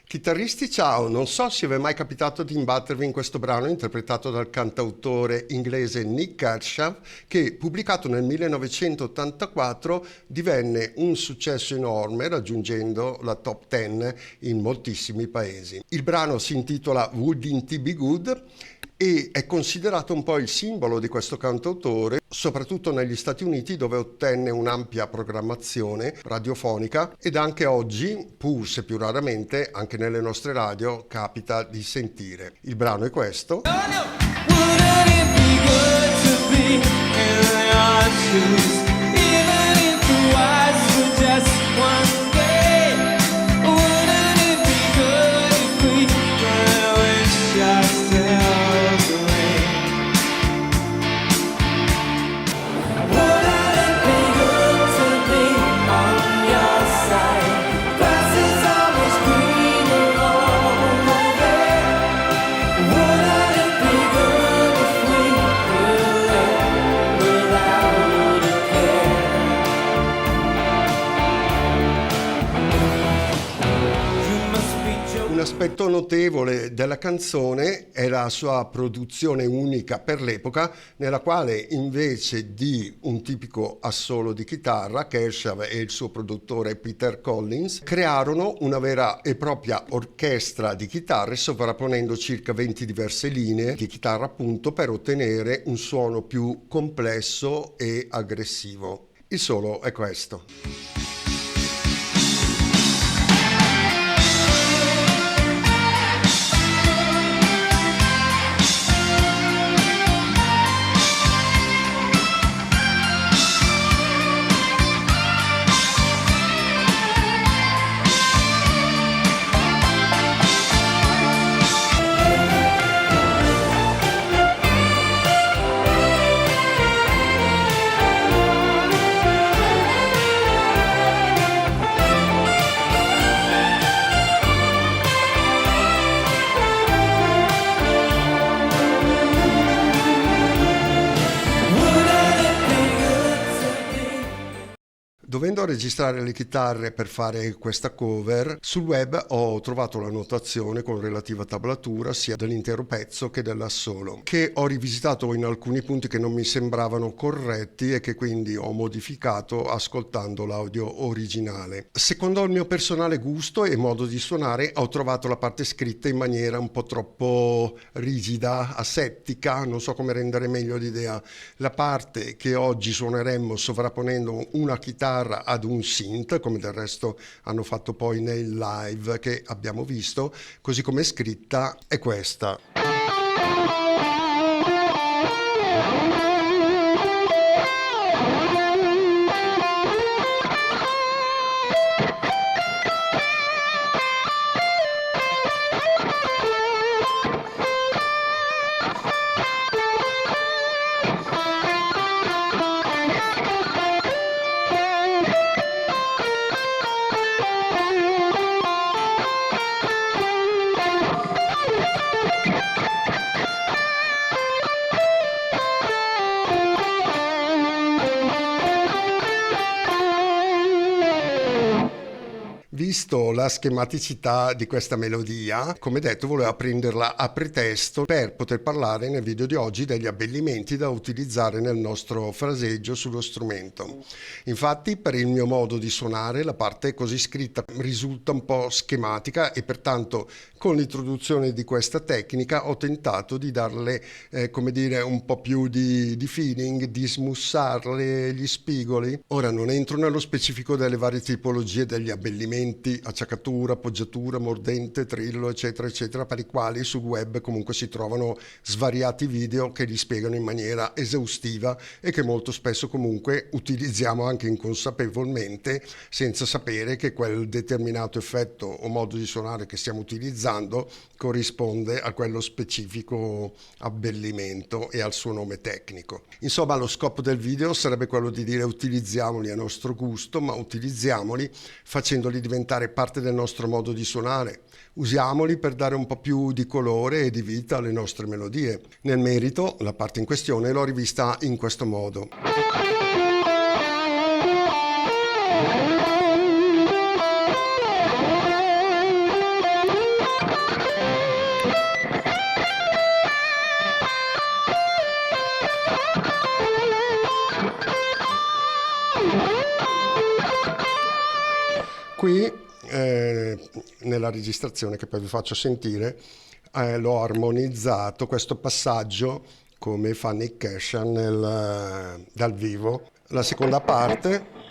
Chitarristi, ciao! Non so se vi è mai capitato di imbattervi in questo brano interpretato dal cantautore inglese Nick Kershaw, che pubblicato nel 1984 divenne un successo enorme, raggiungendo la top 10 in moltissimi paesi. Il brano si intitola Wouldn't It Be Good e è considerato un po' il simbolo di questo cantautore, soprattutto negli Stati Uniti, dove ottenne un'ampia programmazione radiofonica, ed anche oggi, pur se più raramente, anche nelle nostre radio capita di sentire. Il brano è questo. Un aspetto notevole della canzone è la sua produzione unica per l'epoca, nella quale invece di un tipico assolo di chitarra, Kershaw e il suo produttore Peter Collins crearono una vera e propria orchestra di chitarre, sovrapponendo circa 20 diverse linee di chitarra, appunto, per ottenere un suono più complesso e aggressivo. Il solo è questo. Dovendo registrare le chitarre per fare questa cover, sul web ho trovato la notazione con relativa tablatura sia dell'intero pezzo che dell'assolo, che ho rivisitato in alcuni punti che non mi sembravano corretti e che quindi ho modificato ascoltando l'audio originale. Secondo il mio personale gusto e modo di suonare, ho trovato la parte scritta in maniera un po' troppo rigida, asettica, non so come rendere meglio l'idea. La parte che oggi suoneremmo sovrapponendo una chitarra ad un synth, come del resto hanno fatto poi nel live che abbiamo visto, così come è scritta, è questa. Visto la schematicità di questa melodia, come detto, volevo prenderla a pretesto per poter parlare nel video di oggi degli abbellimenti da utilizzare nel nostro fraseggio sullo strumento. Infatti, per il mio modo di suonare, la parte così scritta risulta un po' schematica e pertanto con l'introduzione di questa tecnica ho tentato di darle, come dire, un po' più di feeling, di smussarle gli spigoli. Ora non entro nello specifico delle varie tipologie degli abbellimenti, acciaccatura, poggiatura, mordente, trillo, eccetera, eccetera, per i quali sul web comunque si trovano svariati video che li spiegano in maniera esaustiva e che molto spesso comunque utilizziamo anche inconsapevolmente senza sapere che quel determinato effetto o modo di suonare che stiamo utilizzando corrisponde a quello specifico abbellimento e al suo nome tecnico. Insomma, lo scopo del video sarebbe quello di dire utilizziamoli a nostro gusto, ma utilizziamoli facendoli diventare parte del nostro modo di suonare. Usiamoli per dare un po' più di colore e di vita alle nostre melodie. Nel merito, la parte in questione l'ho rivista in questo modo. nella registrazione che poi vi faccio sentire, l'ho armonizzato questo passaggio come fa Nick Cashan dal vivo. La seconda parte.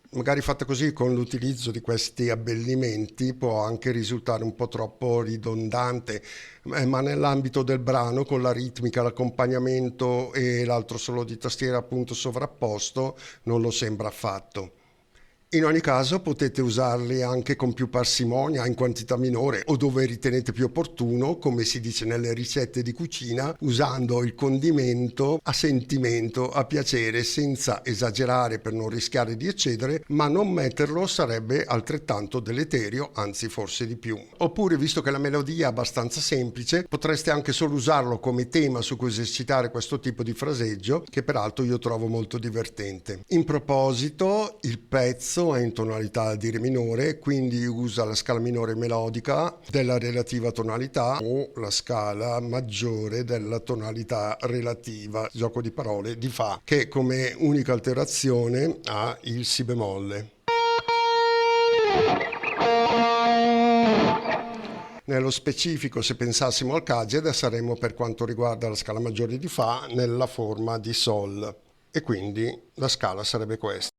Magari fatta così con l'utilizzo di questi abbellimenti può anche risultare un po' troppo ridondante, ma nell'ambito del brano con la ritmica, l'accompagnamento e l'altro solo di tastiera appunto sovrapposto non lo sembra affatto. In ogni caso potete usarli anche con più parsimonia, in quantità minore o dove ritenete più opportuno, come si dice nelle ricette di cucina, usando il condimento a sentimento, a piacere, senza esagerare per non rischiare di eccedere, ma non metterlo sarebbe altrettanto deleterio, anzi forse di più. Oppure, visto che la melodia è abbastanza semplice, potreste anche solo usarlo come tema su cui esercitare questo tipo di fraseggio, che peraltro io trovo molto divertente. In proposito, il pezzo è in tonalità di re minore, quindi usa la scala minore melodica della relativa tonalità o la scala maggiore della tonalità relativa, gioco di parole, di fa, che come unica alterazione ha il si bemolle. Nello specifico, se pensassimo al Kaged, saremmo, per quanto riguarda la scala maggiore di fa, nella forma di sol, e quindi la scala sarebbe questa.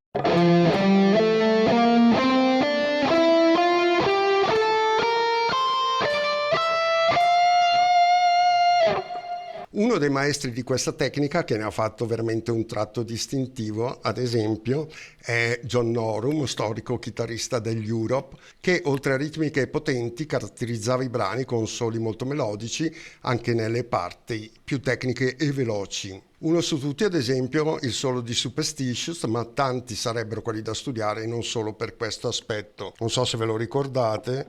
Uno dei maestri di questa tecnica, che ne ha fatto veramente un tratto distintivo, ad esempio, è John Norum, storico chitarrista degli Europe, che oltre a ritmiche potenti caratterizzava i brani con soli molto melodici anche nelle parti più tecniche e veloci. Uno su tutti, ad esempio, il solo di Superstitious, ma tanti sarebbero quelli da studiare non solo per questo aspetto. Non so se ve lo ricordate.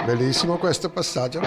Bellissimo questo passaggio.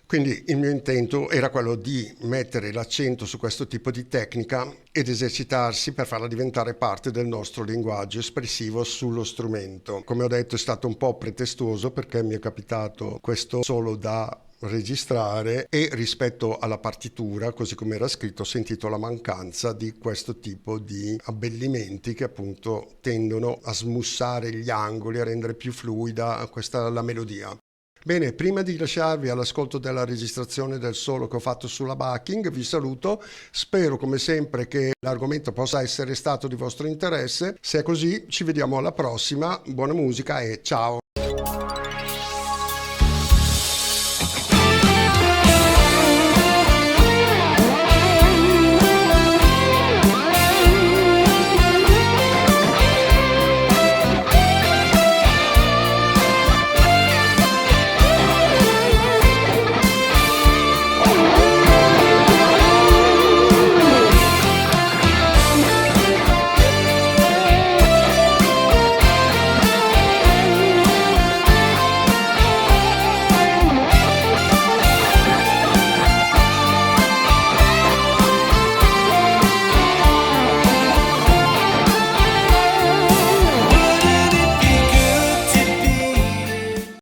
Quindi il mio intento era quello di mettere l'accento su questo tipo di tecnica ed esercitarsi per farla diventare parte del nostro linguaggio espressivo sullo strumento. Come ho detto, è stato un po' pretestuoso perché mi è capitato questo solo da registrare e rispetto alla partitura, così come era scritto, ho sentito la mancanza di questo tipo di abbellimenti che appunto tendono a smussare gli angoli, a rendere più fluida la melodia. Bene, prima di lasciarvi all'ascolto della registrazione del solo che ho fatto sulla backing, vi saluto. Spero come sempre che l'argomento possa essere stato di vostro interesse. Se è così, ci vediamo alla prossima. Buona musica e ciao!